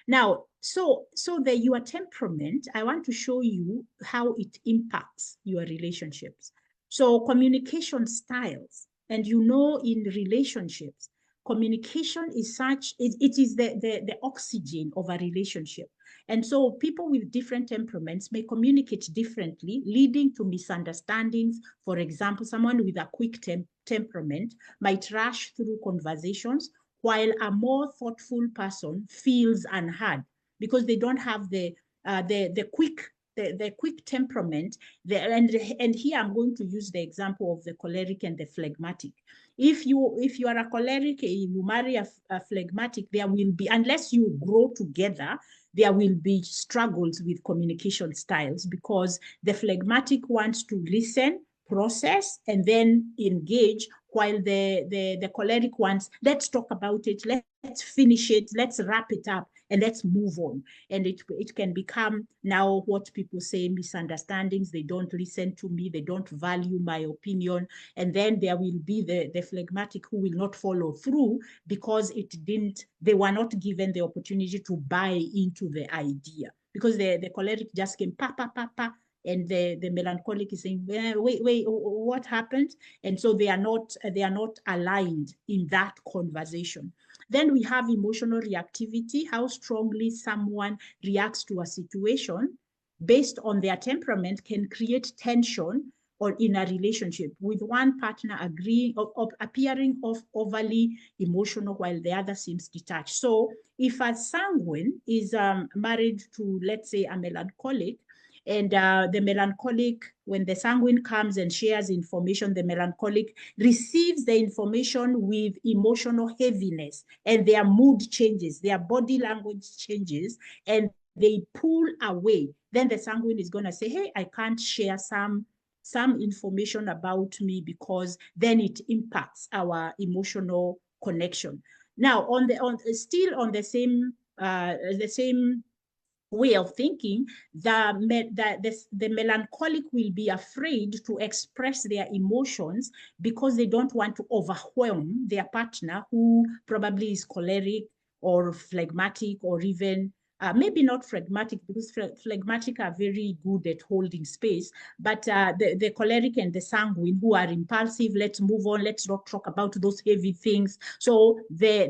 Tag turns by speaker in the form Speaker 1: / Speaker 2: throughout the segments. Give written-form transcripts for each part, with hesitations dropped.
Speaker 1: Now, so your temperament, I want to show you how it impacts your relationships. So communication styles, and you know, in relationships, communication is such, it is the oxygen of a relationship. And so people with different temperaments may communicate differently, leading to misunderstandings. For example, someone with a quick temperament might rush through conversations, while a more thoughtful person feels unheard because they don't have the quick temperament. And here I'm going to use the example of the choleric and the phlegmatic. If you are a choleric, you marry a phlegmatic, there will be, unless you grow together, there will be struggles with communication styles, because the phlegmatic wants to listen, process, and then engage, while the choleric wants, let's talk about it, let's finish it, let's wrap it up, and let's move on. And it can become now what people say misunderstandings. They don't listen to me, they don't value my opinion. And then there will be the phlegmatic who will not follow through because they were not given the opportunity to buy into the idea, because the choleric just came pa pa pa pa, and the melancholic is saying, wait, what happened? And so they are not aligned in that conversation. Then we have emotional reactivity, how strongly someone reacts to a situation based on their temperament can create tension or in a relationship, with one partner appearing overly emotional while the other seems detached. So if a sanguine is married to, let's say, a melancholic, and the melancholic, when the sanguine comes and shares information, the melancholic receives the information with emotional heaviness, and their mood changes, their body language changes, and they pull away. Then the sanguine is going to say, hey, I can't share some information about me, because then it impacts our emotional connection. Now, still on the same way of thinking, the melancholic will be afraid to express their emotions because they don't want to overwhelm their partner, who probably is choleric or phlegmatic, or even maybe not phlegmatic, because phlegmatic are very good at holding space, but the choleric and the sanguine, who are impulsive, let's move on, let's not talk about those heavy things. So the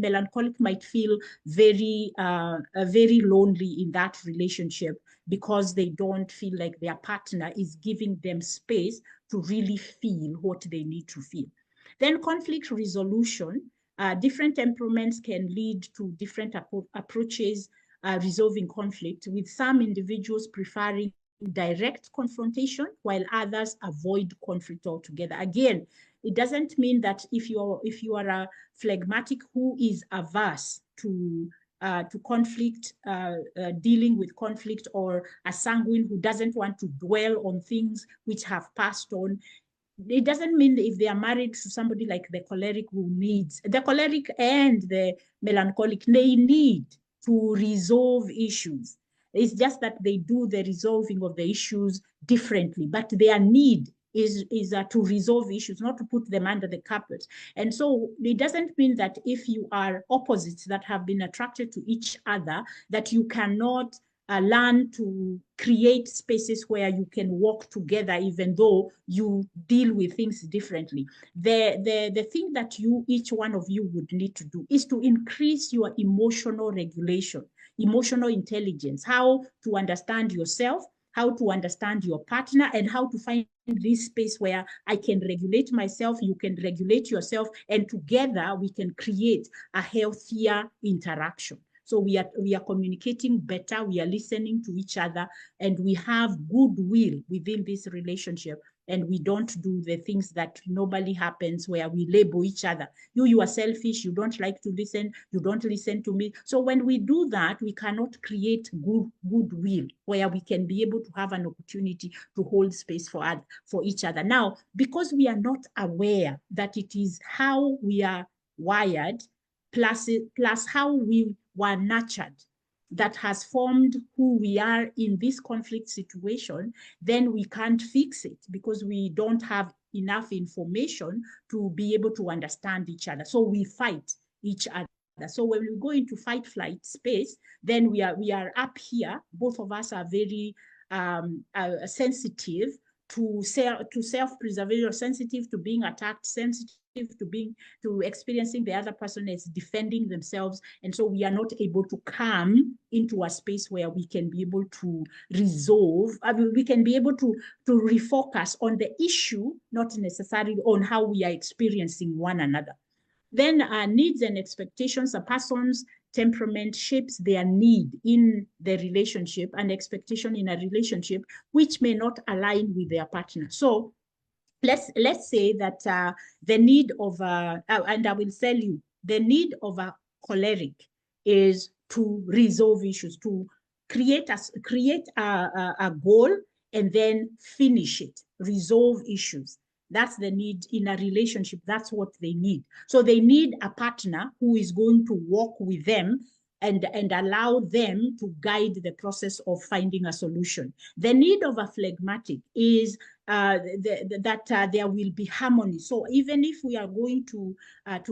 Speaker 1: melancholic might feel very lonely in that relationship, because they don't feel like their partner is giving them space to really feel what they need to feel. Then conflict resolution. Different temperaments can lead to different approaches resolving conflict, with some individuals preferring direct confrontation while others avoid conflict altogether. Again, it doesn't mean that if you are a phlegmatic who is averse to conflict, dealing with conflict, or a sanguine who doesn't want to dwell on things which have passed on, it doesn't mean that if they are married to somebody like the choleric, who needs, the choleric and the melancholic, they need to resolve issues. It's just that they do the resolving of the issues differently, but their need is to resolve issues, not to put them under the carpet. And so it doesn't mean that if you are opposites that have been attracted to each other, that you cannot learn to create spaces where you can work together, even though you deal with things differently. The thing that each one of you would need to do is to increase your emotional regulation, emotional intelligence, how to understand yourself, how to understand your partner, and how to find this space where I can regulate myself, you can regulate yourself, and together we can create a healthier interaction. So we are communicating better, we are listening to each other, and we have goodwill within this relationship. And we don't do the things that normally happens, where we label each other. You are selfish, you don't like to listen, you don't listen to me. So when we do that, we cannot create goodwill, where we can be able to have an opportunity to hold space for each other. Now, because we are not aware that it is how we are wired, plus how we were nurtured, that has formed who we are in this conflict situation, then we can't fix it, because we don't have enough information to be able to understand each other. So we fight each other. So when we go into fight flight space, then we are up here. Both of us are very sensitive to self-preservation, sensitive to being attacked, sensitive to experiencing the other person as defending themselves. And so we are not able to come into a space where we can be able to resolve, we can be able to refocus on the issue, not necessarily on how we are experiencing one another. Then needs and expectations, a person's temperament shapes their need in the relationship and expectation in a relationship, which may not align with their partner. So let's say that the need of, and I will tell you, the need of a choleric is to resolve issues, to create a goal and then finish it, resolve issues. That's the need in a relationship. That's what they need. So they need a partner who is going to walk with them and allow them to guide the process of finding a solution. The need of a phlegmatic is that there will be harmony. So even if we are going to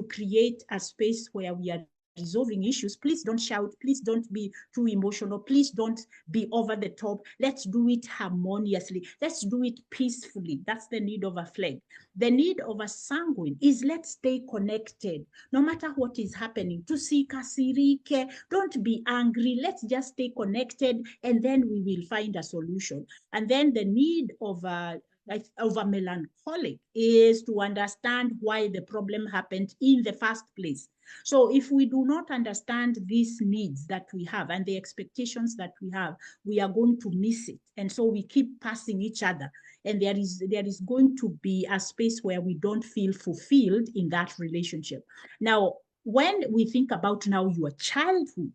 Speaker 1: create a space where we are resolving issues, please don't shout, please don't be too emotional, please don't be over the top. Let's do it harmoniously, let's do it peacefully. That's the need of a phleg. The need of a sanguine is let's stay connected no matter what is happening. Tusikasirike, don't be angry, let's just stay connected and then we will find a solution. And then the need of a melancholic is to understand why the problem happened in the first place. So if we do not understand these needs that we have and the expectations that we have, we are going to miss it. And so we keep passing each other. And there is going to be a space where we don't feel fulfilled in that relationship. Now, when we think about now your childhood,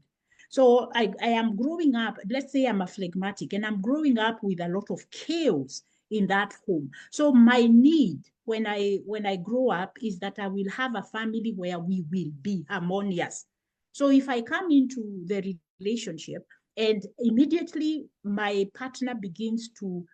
Speaker 1: so I am growing up, let's say I'm a phlegmatic, and I'm growing up with a lot of chaos in that home. So my need when I grow up is that I will have a family where we will be harmonious. So if I come into the relationship and immediately my partner begins to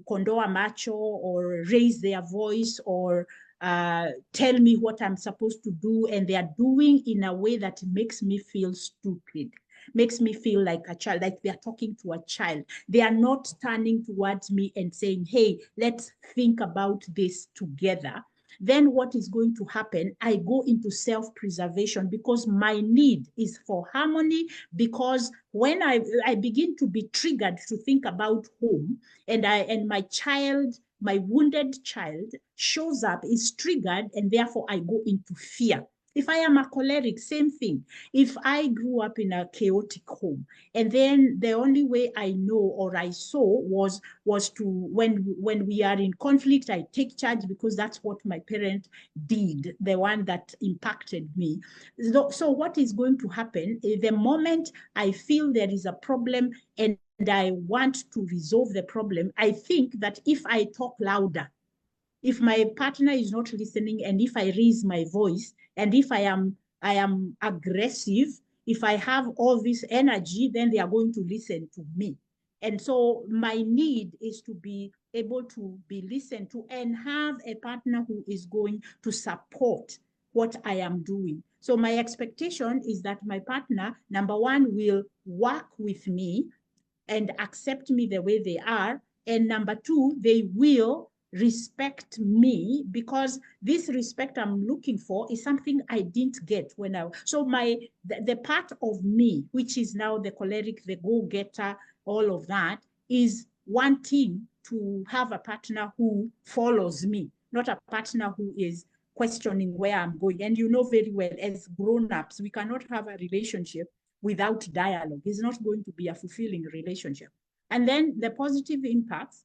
Speaker 1: condor macho or raise their voice or tell me what I'm supposed to do, and they are doing in a way that makes me feel stupid, makes me feel like a child, like they're talking to a child. They are not turning towards me and saying, hey, let's think about this together. Then what is going to happen? I go into self-preservation because my need is for harmony, because when I begin to be triggered to think about home, and my child, my wounded child shows up, is triggered, and therefore I go into fear. If I am a choleric, same thing. If I grew up in a chaotic home, and then the only way I know or I saw was to, when we are in conflict, I take charge because that's what my parent did, the one that impacted me. So what is going to happen is the moment I feel there is a problem and I want to resolve the problem, I think that if I talk louder, if my partner is not listening, and if I raise my voice, and if I am aggressive, if I have all this energy, then they are going to listen to me. And so my need is to be able to be listened to and have a partner who is going to support what I am doing. So my expectation is that my partner, number one, will work with me and accept me the way they are. And number two, they will respect me, because this respect I'm looking for is something I didn't get when so the part of me, which is now the choleric, the go-getter, all of that, is wanting to have a partner who follows me, not a partner who is questioning where I'm going. And you know very well, as grown-ups, we cannot have a relationship without dialogue. It's not going to be a fulfilling relationship. And then the positive impacts,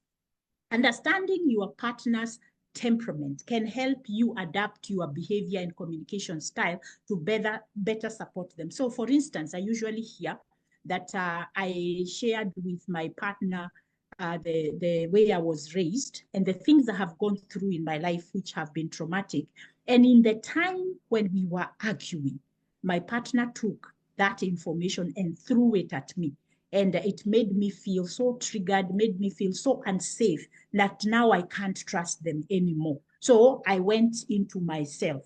Speaker 1: understanding your partner's temperament can help you adapt your behavior and communication style to better support them. So for instance, I usually hear that I shared with my partner the way I was raised and the things I have gone through in my life, which have been traumatic. And in the time when we were arguing, my partner took that information and threw it at me. And it made me feel so triggered, made me feel so unsafe that now I can't trust them anymore. So I went into myself,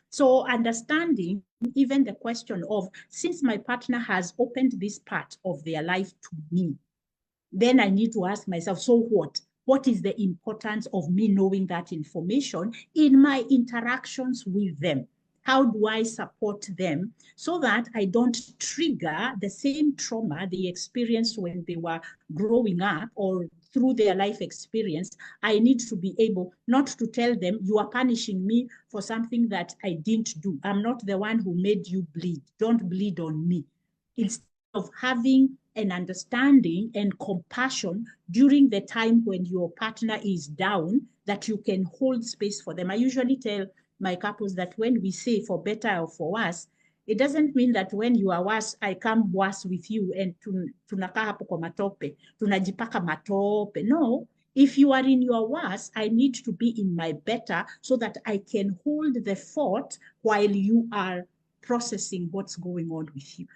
Speaker 1: so understanding even the question of, since my partner has opened this part of their life to me, then I need to ask myself, so what? What is the importance of me knowing that information in my interactions with them? How do I support them so that I don't trigger the same trauma they experienced when they were growing up or through their life experience? I need to be able not to tell them, you are punishing me for something that I didn't do. I'm not the one who made you bleed. Don't bleed on me. Instead of having an understanding and compassion during the time when your partner is down, that you can hold space for them. I usually tell my couples that when we say for better or for worse, it doesn't mean that when you are worse, I come worse with you and tunakaa hapo kwa matope, tunajipaka matope. No, if you are in your worst, I need to be in my better so that I can hold the fort while you are processing what's going on with you.